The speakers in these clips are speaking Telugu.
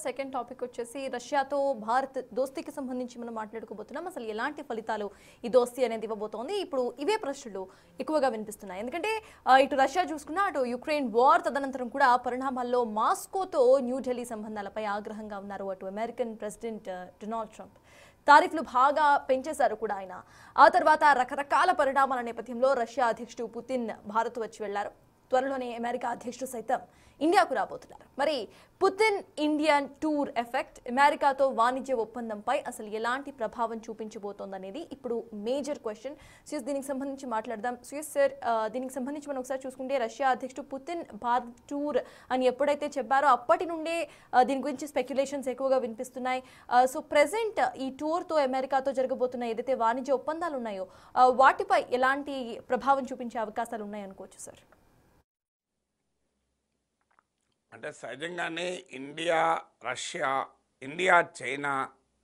సెకండ్ టాపిక్ వచ్చేసి రష్యాతో భారత్ దోస్తీకి సంబంధించి మనం మాట్లాడుకోబోతున్నాం. అసలు ఎలాంటి ఫలితాలు ఈ దోస్తీ అనేది ఇవ్వబోతోంది? ఇప్పుడు ఇవే ప్రశ్నలు ఎక్కువగా వినిపిస్తున్నాయి. ఎందుకంటే ఇటు రష్యా చూసుకున్నా అటు యుక్రెయిన్ వార్ తదనంతరం కూడా పరిణామాల్లో మాస్కోతో న్యూఢిల్లీ సంబంధాలపై ఆగ్రహంగా ఉన్నారు అటు అమెరికన్ ప్రెసిడెంట్ డొనాల్డ్ ట్రంప్. తారీఫ్లు బాగా పెంచేశారు కూడా ఆయన. ఆ తర్వాత రకరకాల పరిణామాల నేపథ్యంలో రష్యా అధ్యక్షుడు పుతిన్ భారత్ వచ్చి వెళ్లారు. త్వరలోనే అమెరికా అధ్యక్షుడు సైతం ఇండియాకు రాబోతున్నారు. మరి పుతిన్ ఇండియన్ టూర్ ఎఫెక్ట్ అమెరికాతో వాణిజ్య ఒప్పందంపై అసలు ఎలాంటి ప్రభావం చూపించబోతోందనేది ఇప్పుడు మేజర్ క్వశ్చన్. సుయస్ దీనికి సంబంధించి మాట్లాడదాం. సుయస్ సార్, దీనికి సంబంధించి మనం ఒకసారి చూసుకుంటే రష్యా అధ్యక్షుడు పుతిన్ భారత్ టూర్ అని ఎప్పుడైతే చెప్పారో అప్పటి నుండే దీని గురించి స్పెక్యులేషన్స్ ఎక్కువగా వినిపిస్తున్నాయి. సో ప్రెసెంట్ ఈ టూర్తో అమెరికాతో జరగబోతున్న ఏదైతే వాణిజ్య ఒప్పందాలు ఉన్నాయో వాటిపై ఎలాంటి ప్రభావం చూపించే అవకాశాలు ఉన్నాయనుకోవచ్చు సార్? అంటే సహజంగానే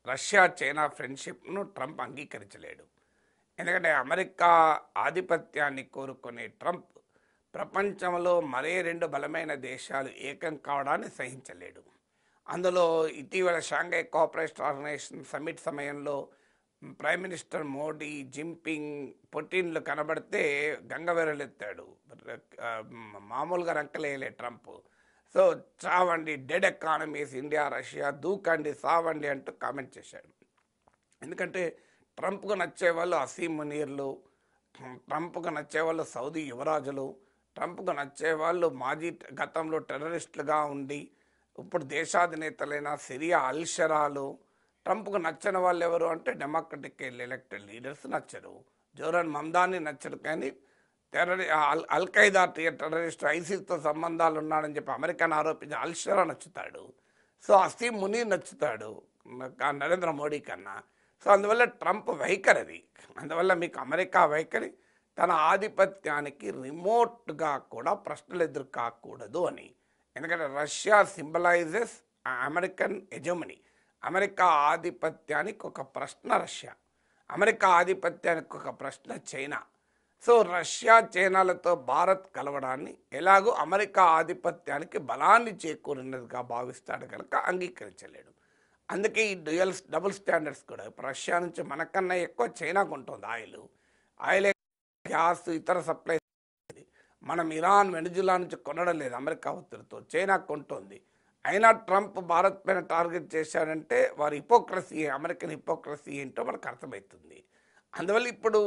రష్యా చైనా ఫ్రెండ్షిప్ను ట్రంప్ అంగీకరించలేడు. ఎందుకంటే అమెరికా ఆధిపత్యాన్ని కోరుకునే ట్రంప్ ప్రపంచంలో మరే రెండు బలమైన దేశాలు ఏకం కావడాన్ని సహించలేడు. అందులో ఇటీవల షాంఘై కోఆపరేషన్ ఆర్గనైజేషన్ సమ్మిట్ సమయంలో ప్రైమ్ మినిస్టర్ మోడీ, జిన్పింగ్, పుటిన్లు కనబడితే గంగవెరలెత్తాడు. మామూలుగా రంకలేయలే ట్రంప్. సో చావండి, డెడ్ ఎకానమీస్ ఇండియా రష్యా, దూకండి సావండి అంటూ కామెంట్ చేశాడు. ఎందుకంటే ట్రంప్కు నచ్చేవాళ్ళు అసీం మునీర్లు, ట్రంప్కు నచ్చేవాళ్ళు సౌదీ యువరాజులు, ట్రంప్కు నచ్చేవాళ్ళు గతంలో టెర్రరిస్టులుగా ఉండి ఇప్పుడు దేశాధినేతలైన సిరియా అల్షరాలు. ట్రంప్కు నచ్చని వాళ్ళు ఎవరు అంటే డెమోక్రటిక్ ఎలక్టెడ్ లీడర్స్ నచ్చరు. జోరన్ మమ్దాని నచ్చరు. కానీ అల్ఖైదా టెర్రరిస్ట్ ఐసిస్తో సంబంధాలు ఉన్నాడని చెప్పి అమెరికాను ఆరోపించి అల్షరా నచ్చుతాడు. సో అసీం మునీర్ నచ్చుతాడు నరేంద్ర మోడీ కన్నా. సో అందువల్ల ట్రంప్ వైఖరి అది. అందువల్ల మీకు అమెరికా వైఖరి తన ఆధిపత్యానికి రిమోట్గా కూడా ప్రశ్నలు ఎదురు కాకూడదు అని. ఎందుకంటే Russia symbolises American hegemony. America ఆధిపత్యానికి ఒక ప్రశ్న రష్యా, అమెరికా ఆధిపత్యానికి ఒక ప్రశ్న చైనా. సో రష్యా చైనాలతో భారత్ కలవడాన్ని ఎలాగో అమెరికా ఆధిపత్యానికి బలాన్ని చేకూరినదిగా భావిస్తాడు కనుక అంగీకరించలేడు. అందుకే ఈ డబుల్ స్టాండర్డ్స్ కూడా రష్యా నుంచి మనకన్నా ఎక్కువ చైనాకు ఉంటుంది ఆయిల్, గ్యాస్, ఇతర సప్లై. మనం ఇరాన్, వెనిజులా నుంచి కొనడం లేదు అమెరికా ఒత్తిడితో, చైనా కొంటుంది. అయినా ట్రంప్ భారత్ పైన టార్గెట్ చేశాడంటే వారి హిపోక్రసీ, అమెరికన్ హిపోక్రసీ ఏంటో మనకు అర్థమవుతుంది. అందువల్ల ఇప్పుడు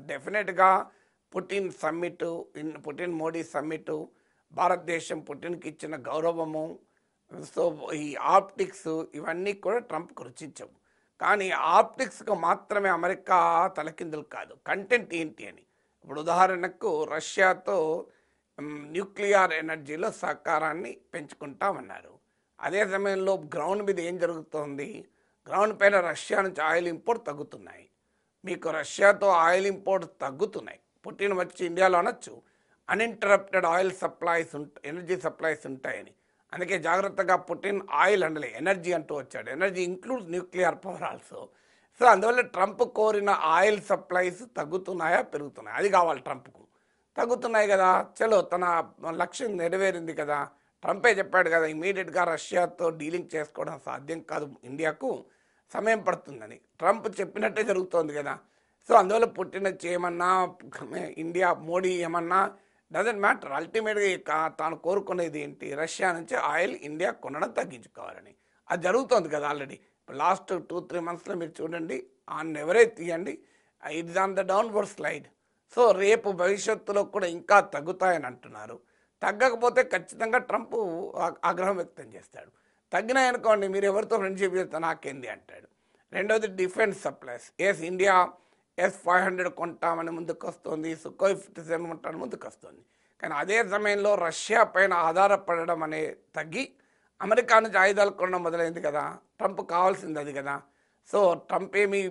డెఫినెట్గా పుటిన్ మోడీ సమ్మిటు, భారతదేశం పుటిన్కి ఇచ్చిన గౌరవము, సో ఈ ఆప్టిక్స్ ఇవన్నీ కూడా ట్రంప్కు రుచించవు. కానీ ఆప్టిక్స్కు మాత్రమే అమెరికా తలకిందులు కాదు, కంటెంట్ ఏంటి అని. ఇప్పుడు ఉదాహరణకు రష్యాతో న్యూక్లియర్ ఎనర్జీలో సహకారాన్ని పెంచుకుంటామన్నారు. అదే సమయంలో గ్రౌండ్ మీద ఏం జరుగుతోంది? గ్రౌండ్ పైన రష్యా నుంచి ఆయిల్ ఇంపోర్ట్ తగ్గుతున్నాయి. మీకు రష్యాతో ఆయిల్ ఇంపోర్ట్ తగ్గుతున్నాయి. పుటిన్ వచ్చి ఇండియాలో అనొచ్చు uninterrupted oil supplies energy supplies ఉంటాయని. అందుకే జాగ్రత్తగా పుటిన్ ఆయిల్ అనలే, ఎనర్జీ అంటూ వచ్చాడు. Energy includes nuclear power also. So అందువల్ల ట్రంప్ కోరిన ఆయిల్ సప్లైస్ తగ్గుతున్నాయా పెరుగుతున్నాయా అది కావాలి ట్రంప్కు. తగ్గుతున్నాయి కదా, చలో తన లక్ష్యం నెరవేరింది కదా. ట్రంపే చెప్పాడు కదా ఇమీడియట్గా రష్యాతో డీలింగ్ చేసుకోవడం సాధ్యం కాదు, ఇండియాకు సమయం పడుతుందని. ట్రంప్ చెప్పినట్టే జరుగుతోంది కదా. సో అందువల్ల పుట్టిన చేయమన్నా ఇండియా మోడీ ఏమన్నా డజంట్ మ్యాటర్. అల్టిమేట్గా తాను కోరుకునేది ఏంటి? రష్యా నుంచి ఆయిల్ ఇండియా కొనడం తగ్గించుకోవాలని. అది జరుగుతోంది కదా ఆల్రెడీ. లాస్ట్ 2-3 మంత్స్లో మీరు చూడండి, ఎవరైతే తీయండి, it's on the downward slide. So రేపు భవిష్యత్తులో కూడా ఇంకా తగ్గుతాయని అంటున్నారు. తగ్గకపోతే ఖచ్చితంగా ట్రంప్ ఆగ్రహం వ్యక్తం చేస్తాడు. తగ్గినాయనుకోండి, మీరు ఎవరితో ఫ్రెండ్షిప్ చేస్తే నాకేంది అంటాడు. రెండవది డిఫెన్స్ సప్లైస్. ఇండియా S-500 కొంటామని ముందుకు వస్తుంది, సుఖోయ్ 57 కొంటామని ముందుకు వస్తుంది. కానీ అదే సమయంలో రష్యా పైన ఆధారపడడం అనే తగ్గి అమెరికా నుంచి ఆయుధాలు కొనడం మొదలైంది కదా. ట్రంప్ కావాల్సింది అది కదా. సో ట్రంప్ ఏమీ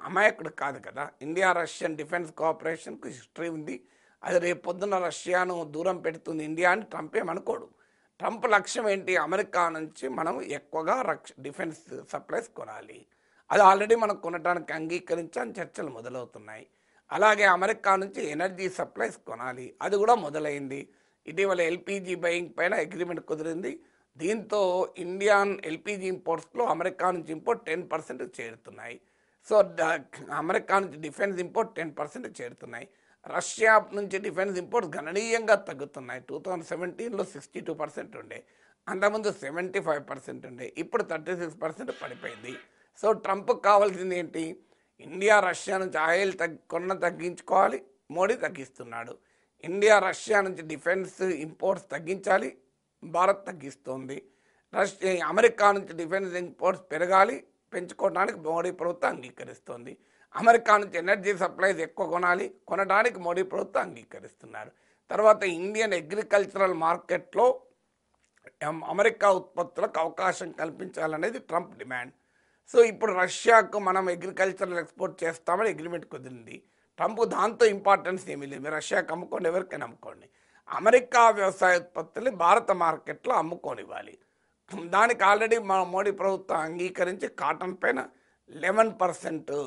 అమాయకుడు కాదు కదా. ఇండియా రష్యన్ డిఫెన్స్ కోఆపరేషన్కు హిస్టరీ ఉంది. అది రేపు పొద్దున్న రష్యాను దూరం పెడుతుంది ఇండియా అని ట్రంప్ ఏమనుకోడు. ట్రంప్ లక్ష్యం ఏంటి? అమెరికా నుంచి మనం ఎక్కువగా డిఫెన్స్ సప్లైస్ కొనాలి. అది ఆల్రెడీ మనం కొనడానికి అంగీకరించని చర్చలు మొదలవుతున్నాయి. అలాగే అమెరికా నుంచి ఎనర్జీ సప్లైస్ కొనాలి, అది కూడా మొదలైంది. ఇటీవల LPG బయింగ్ పైన అగ్రిమెంట్ కుదిరింది. దీంతో ఇండియన్ ఎల్పిజి ఇంపోర్ట్స్లో అమెరికా నుంచి ఇంపోర్ట్ 10% చేరుతున్నాయి. సో అమెరికా నుంచి డిఫెన్స్ ఇంపోర్ట్ 10% చేరుతున్నాయి. రష్యా నుంచి డిఫెన్స్ ఇంపోర్ట్స్ గణనీయంగా తగ్గుతున్నాయి. 2017లో 62% ఉండే, అంతకుముందు 75% ఉండే, ఇప్పుడు 36% పడిపోయింది. సో ట్రంప్కి కావాల్సింది ఏంటి? ఇండియా రష్యా నుంచి ఆయిల్ తగ్గించుకోవాలి, మోడీ తగ్గిస్తున్నాడు. ఇండియా రష్యా నుంచి డిఫెన్స్ ఇంపోర్ట్స్ తగ్గించాలి, భారత్ తగ్గిస్తోంది. అమెరికా నుంచి డిఫెన్స్ ఇంపోర్ట్స్ పెంచుకోవడానికి మోడీ ప్రభుత్వం అంగీకరిస్తోంది. అమెరికా నుంచి ఎనర్జీ సప్లైస్ ఎక్కువ కొనడానికి మోడీ ప్రభుత్వం అంగీకరిస్తున్నారు. తర్వాత ఇండియన్ అగ్రికల్చరల్ మార్కెట్లో అమెరికా ఉత్పత్తులకు అవకాశం కల్పించాలనేది ట్రంప్ డిమాండ్. సో ఇప్పుడు రష్యాకు మనం అగ్రికల్చరల్ ఎక్స్పోర్ట్ చేస్తామని అగ్రిమెంట్ కుదిరింది. ట్రంప్ దాంతో ఇంపార్టెన్స్ ఏమీ లేదు, మీరు రష్యాకి అమ్ముకోండి, ఎవరికైనా అమ్ముకోండి. అమెరికా వ్యవసాయ ఉత్పత్తుల్ని భారత మార్కెట్లో అమ్ముకోనివ్వాలి. దానికి ఆల్రెడీ మన మోడీ ప్రభుత్వం అంగీకరించి కాటన్ పైన 11%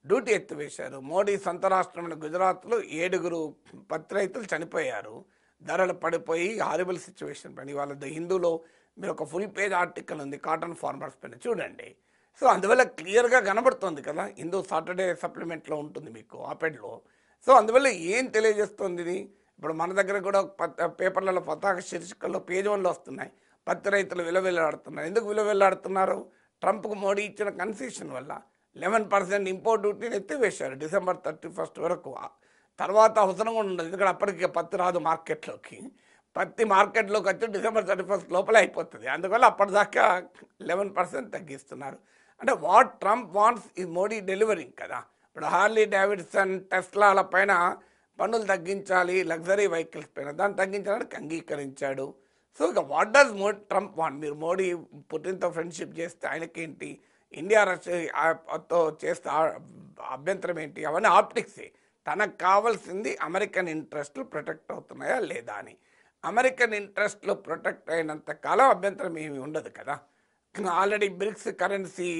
డ్యూటీ ఎత్తివేశారు. మోడీ సొంత రాష్ట్రమైన గుజరాత్లో 7 పత్తి రైతులు చనిపోయారు, ధరలు పడిపోయి హారిబుల్ సిచ్యువేషన్ పైన. ఇవాళ ద హిందూలో మీరు ఒక ఫుల్ పేజ్ ఆర్టికల్ ఉంది కాటన్ ఫార్మర్స్ పైన, చూడండి. సో అందువల్ల క్లియర్గా కనబడుతుంది కదా, హిందూ సాటర్డే సప్లిమెంట్లో ఉంటుంది మీకు ఆపెడ్లో. సో అందువల్ల ఏం తెలియజేస్తుంది ఇది? ఇప్పుడు మన దగ్గర కూడా పేపర్లలో పతాక శీర్షికల్లో పేజ్ 1లో వస్తున్నాయి, పత్తి రైతులు విలువెల్లాడుతున్నారు. ఎందుకు విలువెల్లాడుతున్నారు? ట్రంప్కు మోడీ ఇచ్చిన కన్సెషన్ వల్ల 11% ఇంపోర్ట్ డ్యూటీని ఎత్తివేశారు డిసెంబర్ 31 వరకు. తర్వాత అవసరం కూడా ఉండదు, ఎందుకంటే అప్పటికి పత్తి రాదు మార్కెట్లోకి. పత్తి మార్కెట్లోకి వచ్చి డిసెంబర్ 31 లోపల అయిపోతుంది. అందువల్ల అప్పటిదాకా 11% తగ్గిస్తున్నారు. అంటే వాట్ ట్రంప్ వాంట్స్ ఈ మోడీ డెలివరింగ్ కదా. ఇప్పుడు హార్లీ డేవిడ్సన్, టెస్లాల పైన పన్నులు తగ్గించాలి, లగ్జరీ వెహికల్స్ పైన దాన్ని తగ్గించడానికి అంగీకరించాడు. సో ఇక వాట్ డస్ ట్రంప్ వాంట్? మీరు మోడీ పుటిన్తో ఫ్రెండ్షిప్ చేస్తే ఆయనకేంటి, ఇండియా రష్యాతో చేస్తే అభ్యంతరం ఏంటి? అవన్నీ ఆప్టిక్సే. తనకు కావాల్సింది అమెరికన్ ఇంట్రెస్ట్లు ప్రొటెక్ట్ అవుతున్నాయా లేదా అని. అమెరికన్ ఇంట్రెస్ట్లు ప్రొటెక్ట్ అయినంత కాలం అభ్యంతరం ఏమి ఉండదు కదా. ఆల్రెడీ బ్రిక్స్ కరెన్సీ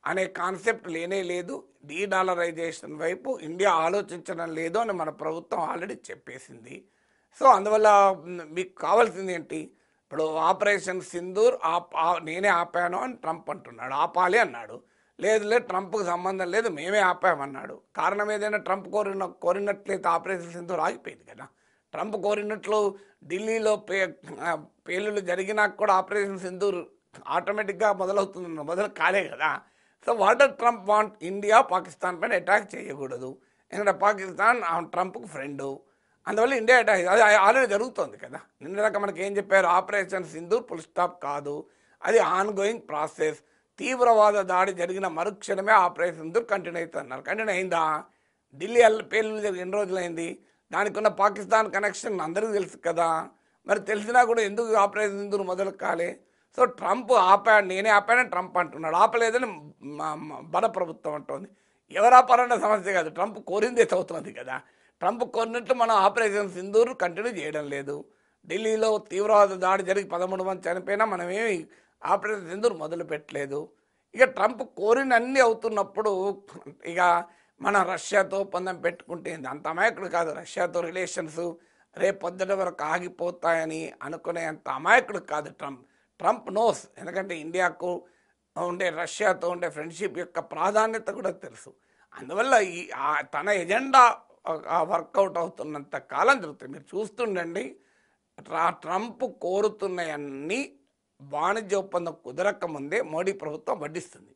అనే కాన్సెప్ట్ లేనే లేదు, డీడాలరైజేషన్ వైపు ఇండియా ఆలోచించడం లేదు అని మన ప్రభుత్వం ఆల్రెడీ చెప్పేసింది. సో అందువల్ల మీకు కావాల్సింది ఏంటి? ఇప్పుడు ఆపరేషన్ సింధూర్ నేనే ఆపాను అని ట్రంప్ అంటున్నాడు, ఆపాలి అన్నాడు. లేదు ట్రంప్కి సంబంధం లేదు, మేమే ఆపామన్నాడు. కారణం ఏదైనా ట్రంప్ కోరినట్లయితే ఆపరేషన్ సింధూర్ ఆగిపోయింది కదా. ట్రంప్ కోరినట్లు ఢిల్లీలో పేలుళ్ళు జరిగినా కూడా ఆపరేషన్ సింధూర్ ఆటోమేటిక్గా మొదలు కాలే కదా. So what Trump want? India Pakistan పైన అటాక్ చేయకూడదు, ఎందుకంటే పాకిస్తాన్ ట్రంప్కు ఫ్రెండు. అందువల్ల ఇండియా అటాక్ అది ఆల్రెడీ జరుగుతుంది కదా. నిన్నదాకా మనకి ఏం చెప్పారు? ఆపరేషన్ సింధూర్ ఫుల్ స్టాప్ కాదు, అది ఆన్ గోయింగ్ ప్రాసెస్. తీవ్రవాద దాడి జరిగిన మరుక్షణమే ఆపరేషన్ సింధూర్ కంటిన్యూ అవుతుంది అన్నారు. కంటిన్యూ అయిందా? ఢిల్లీ పేలుళ్ళు జరిగి ఎన్ని రోజులైంది? దానికి ఉన్న పాకిస్తాన్ కనెక్షన్ అందరికీ తెలుసు కదా. మరి తెలిసినా కూడా ఎందుకు ఆపరేషన్ సింధూర్ మొదలు కాలే? సో ట్రంప్ నేనే ఆపానని ట్రంప్ అంటున్నాడు, ఆపలేదని మన ప్రభుత్వం అంటుంది. ఎవరు ఆపారన్న సమస్య కాదు, ట్రంప్ కోరిందే అవుతుంది కదా. ట్రంప్ కోరినట్లు మనం ఆపరేషన్ సింధూర్ కంటిన్యూ చేయడం లేదు. ఢిల్లీలో తీవ్రవాద దాడి జరిగి 13 మంది చనిపోయినా మనమేమి ఆపరేషన్ సింధూర్ మొదలు పెట్టలేదు. ఇక ట్రంప్ కోరినన్ని అవుతున్నప్పుడు ఇక మన రష్యాతో ఒప్పందం పెట్టుకుంటే అంత అమాయకుడు కాదు. రష్యాతో రిలేషన్స్ రేపు పొద్దుట వరకు ఆగిపోతాయని అనుకునే అంత అమాయకుడు కాదు ట్రంప్. ట్రంప్ నోస్, ఎందుకంటే ఇండియాకు ఉండే రష్యాతో ఉండే ఫ్రెండ్షిప్ యొక్క ప్రాధాన్యత కూడా తెలుసు. అందువల్ల తన ఎజెండా వర్కౌట్ అవుతున్నంత కాలం జరుగుతుంది. మీరు చూస్తుండండి, ట్రంప్ కోరుతున్నవన్నీ వాణిజ్య ఒప్పందం కుదరక ముందే మోడీ ప్రభుత్వం వడ్డిస్తుంది.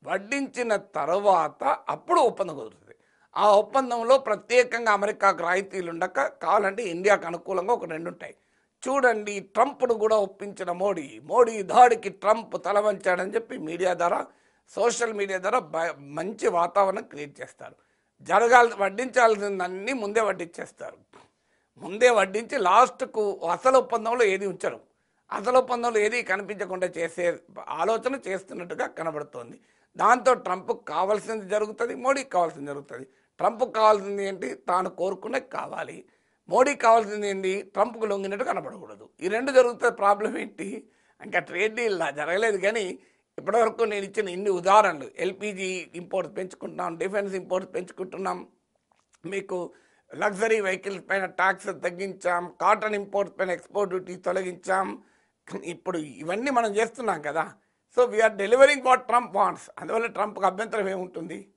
వడ్డించిన తర్వాత అప్పుడు ఒప్పందం కుదురుతుంది. ఆ ఒప్పందంలో ప్రత్యేకంగా అమెరికాకు రాయితీలు ఉండక కావాలంటే ఇండియాకు అనుకూలంగా ఒక 2 ఉంటాయి. చూడండి, ట్రంప్ను కూడా ఒప్పించిన మోడీ దాడికి ట్రంప్ తల వంచాడని చెప్పి మీడియా ద్వారా, సోషల్ మీడియా ద్వారా మంచి వాతావరణం క్రియేట్ చేస్తారు. వడ్డించాల్సిందన్నీ ముందే వడ్డించేస్తారు. ముందే వడ్డించి లాస్ట్కు అసలు ఒప్పందంలో ఏది ఉంచరు. అసలు ఒప్పందంలో ఏది కనిపించకుండా చేసే ఆలోచన చేస్తున్నట్టుగా కనబడుతోంది. దాంతో ట్రంప్కి కావాల్సింది జరుగుతుంది, మోడీకి కావాల్సింది జరుగుతుంది. ట్రంప్కి కావాల్సింది ఏంటి? తాను కోరుకునే కావాలి. మోడీకి కావాల్సింది ఏంటి? ట్రంప్కు లొంగినట్టు కనబడకూడదు. ఈ 2 జరుగుతుంది. ప్రాబ్లం ఏంటి? ఇంకా ట్రేడ్ డీల్ జరగలేదు. కానీ ఇప్పటివరకు నేను ఇచ్చిన ఇన్ని ఉదాహరణలు, ఎల్పిజి ఇంపోర్ట్స్ పెంచుకుంటున్నాం, డిఫెన్స్ ఇంపోర్ట్స్ పెంచుకుంటున్నాం, మీకు లగ్జరీ వెహికల్స్ పైన ట్యాక్స్ తగ్గించాం, కాటన్ ఇంపోర్ట్స్ పైన ఎక్స్పోర్ట్ డ్యూటీ తొలగించాం, ఇప్పుడు ఇవన్నీ మనం చేస్తున్నాం కదా. So we are delivering what Trump wants. అందువల్ల ట్రంప్కి అభ్యంతరం ఏముంటుంది?